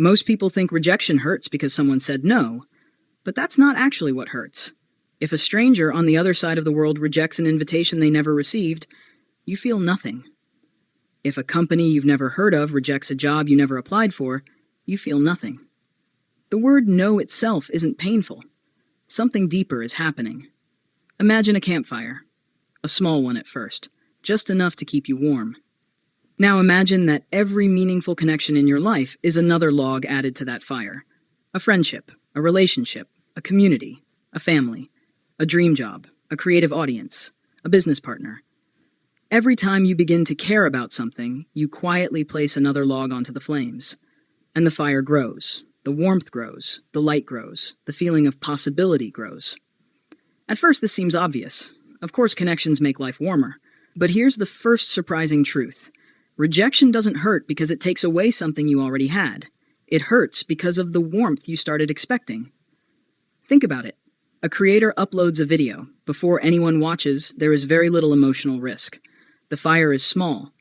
Most people think rejection hurts because someone said no, but that's not actually what hurts. If a stranger on the other side of the world rejects an invitation they never received, you feel nothing. If a company you've never heard of rejects a job you never applied for, you feel nothing. The word no itself isn't painful. Something deeper is happening. Imagine a campfire. A small one at first, just enough to keep you warm. Now imagine that every meaningful connection in your life is another log added to that fire. A friendship, a relationship, a community, a family, a dream job, a creative audience, a business partner. Every time you begin to care about something, you quietly place another log onto the flames. And the fire grows, the warmth grows, the light grows, the feeling of possibility grows. At first this seems obvious. Of course connections make life warmer. But here's the first surprising truth. Rejection doesn't hurt because it takes away something you already had. It hurts because of the warmth you started expecting. Think about it. A creator uploads a video. Before anyone watches, there is very little emotional risk. The fire is small.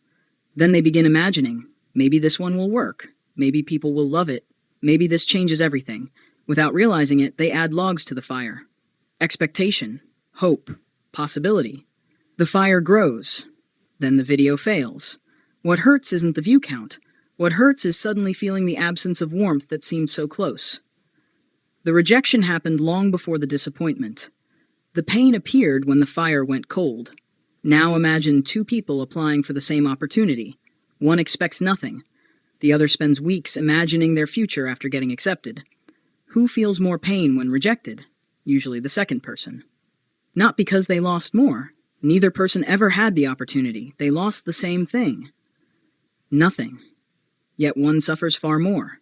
Then they begin imagining, maybe this one will work. Maybe people will love it. Maybe this changes everything. Without realizing it, they add logs to the fire. Expectation, hope, possibility. The fire grows. Then the video fails. What hurts isn't the view count. What hurts is suddenly feeling the absence of warmth that seemed so close. The rejection happened long before the disappointment. The pain appeared when the fire went cold. Now imagine two people applying for the same opportunity. One expects nothing. The other spends weeks imagining their future after getting accepted. Who feels more pain when rejected? Usually the second person. Not because they lost more. Neither person ever had the opportunity. They lost the same thing. Nothing. Yet one suffers far more.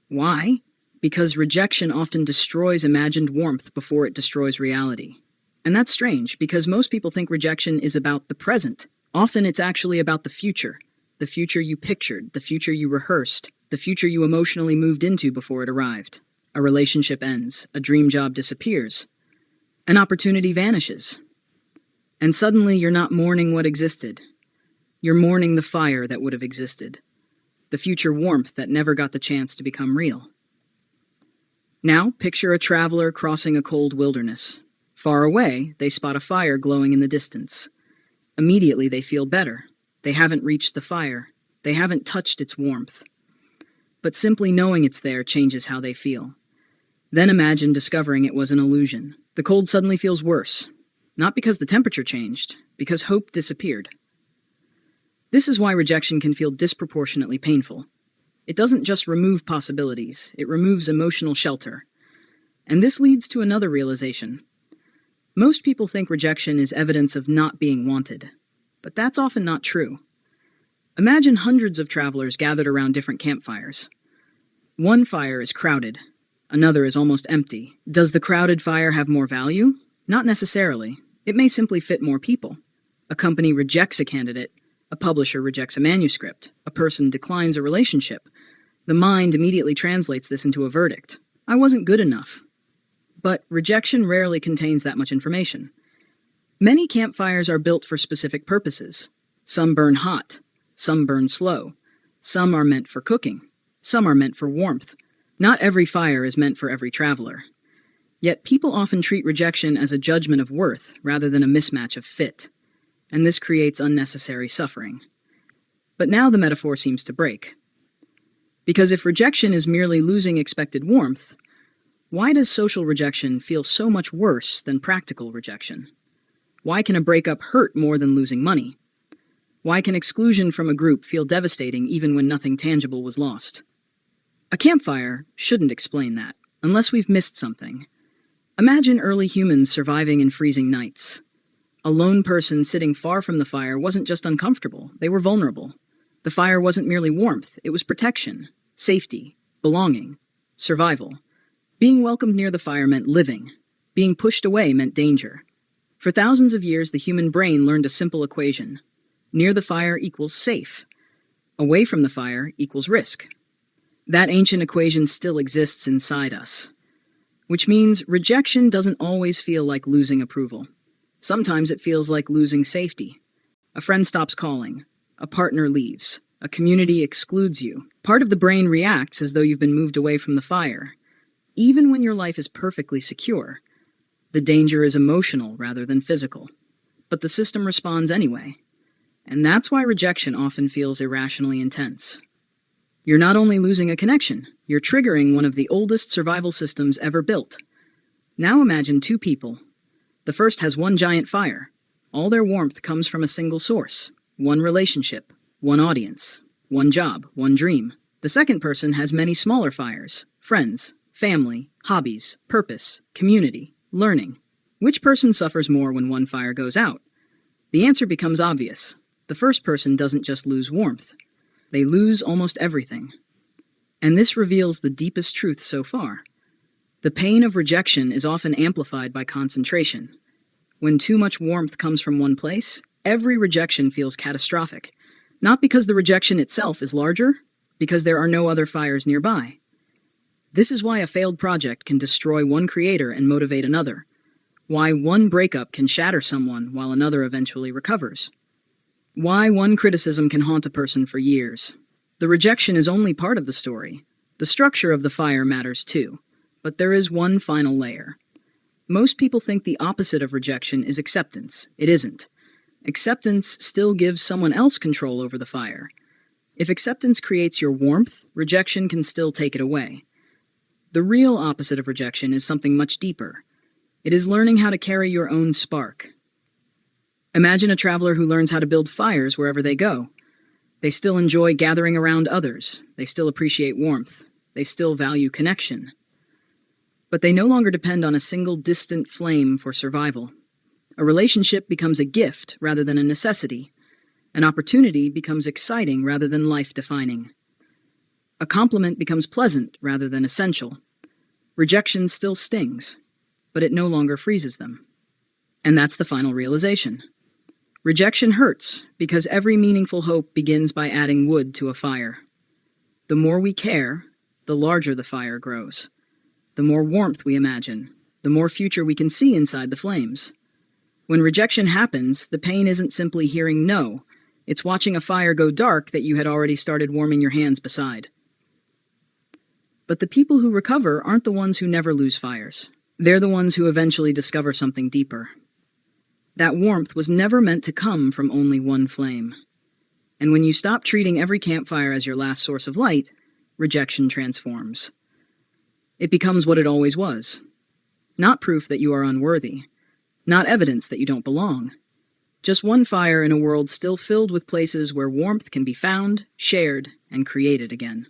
Why? Because rejection often destroys imagined warmth before it destroys reality. And that's strange, because most people think rejection is about the present. Often it's actually about the future you pictured, the future you rehearsed, the future you emotionally moved into before it arrived. A relationship ends, a dream job disappears, an opportunity vanishes. And suddenly you're not mourning what existed. You're mourning the fire that would have existed, the future warmth that never got the chance to become real. Now, picture a traveler crossing a cold wilderness. Far away, they spot a fire glowing in the distance. Immediately, they feel better. They haven't reached the fire. They haven't touched its warmth. But simply knowing it's there changes how they feel. Then imagine discovering it was an illusion. The cold suddenly feels worse. Not because the temperature changed, because hope disappeared. This is why rejection can feel disproportionately painful. It doesn't just remove possibilities, it removes emotional shelter. And this leads to another realization. Most people think rejection is evidence of not being wanted, but that's often not true. Imagine hundreds of travelers gathered around different campfires. One fire is crowded, another is almost empty. Does the crowded fire have more value? Not necessarily. It may simply fit more people. A company rejects a candidate. A publisher rejects a manuscript. A person declines a relationship. The mind immediately translates this into a verdict. I wasn't good enough. But rejection rarely contains that much information. Many campfires are built for specific purposes. Some burn hot. Some burn slow. Some are meant for cooking. Some are meant for warmth. Not every fire is meant for every traveler. Yet people often treat rejection as a judgment of worth rather than a mismatch of fit. And this creates unnecessary suffering. But now the metaphor seems to break. Because if rejection is merely losing expected warmth, why does social rejection feel so much worse than practical rejection? Why can a breakup hurt more than losing money? Why can exclusion from a group feel devastating even when nothing tangible was lost? A campfire shouldn't explain that, unless we've missed something. Imagine early humans surviving in freezing nights. A lone person sitting far from the fire wasn't just uncomfortable, they were vulnerable. The fire wasn't merely warmth, it was protection, safety, belonging, survival. Being welcomed near the fire meant living. Being pushed away meant danger. For thousands of years, the human brain learned a simple equation. Near the fire equals safe. Away from the fire equals risk. That ancient equation still exists inside us. Which means rejection doesn't always feel like losing approval. Sometimes it feels like losing safety. A friend stops calling. A partner leaves. A community excludes you. Part of the brain reacts as though you've been moved away from the fire. Even when your life is perfectly secure, the danger is emotional rather than physical. But the system responds anyway. And that's why rejection often feels irrationally intense. You're not only losing a connection, you're triggering one of the oldest survival systems ever built. Now imagine two people. The first has one giant fire. All their warmth comes from a single source. One relationship, one audience, one job, one dream. The second person has many smaller fires. Friends, family, hobbies, purpose, community, learning. Which person suffers more when one fire goes out? The answer becomes obvious. The first person doesn't just lose warmth. They lose almost everything. And this reveals the deepest truth so far. The pain of rejection is often amplified by concentration. When too much warmth comes from one place, every rejection feels catastrophic. Not because the rejection itself is larger, because there are no other fires nearby. This is why a failed project can destroy one creator and motivate another. Why one breakup can shatter someone while another eventually recovers. Why one criticism can haunt a person for years. The rejection is only part of the story. The structure of the fire matters too. But there is one final layer. Most people think the opposite of rejection is acceptance. It isn't. Acceptance still gives someone else control over the fire. If acceptance creates your warmth, rejection can still take it away. The real opposite of rejection is something much deeper. It is learning how to carry your own spark. Imagine a traveler who learns how to build fires wherever they go. They still enjoy gathering around others. They still appreciate warmth. They still value connection. But they no longer depend on a single distant flame for survival. A relationship becomes a gift rather than a necessity. An opportunity becomes exciting rather than life-defining. A compliment becomes pleasant rather than essential. Rejection still stings, but it no longer freezes them. And that's the final realization. Rejection hurts because every meaningful hope begins by adding wood to a fire. The more we care, the larger the fire grows. The more warmth we imagine, the more future we can see inside the flames. When rejection happens, the pain isn't simply hearing no. It's watching a fire go dark that you had already started warming your hands beside. But the people who recover aren't the ones who never lose fires. They're the ones who eventually discover something deeper. That warmth was never meant to come from only one flame. And when you stop treating every campfire as your last source of light, rejection transforms. It becomes what it always was. Not proof that you are unworthy. Not evidence that you don't belong. Just one fire in a world still filled with places where warmth can be found, shared, and created again.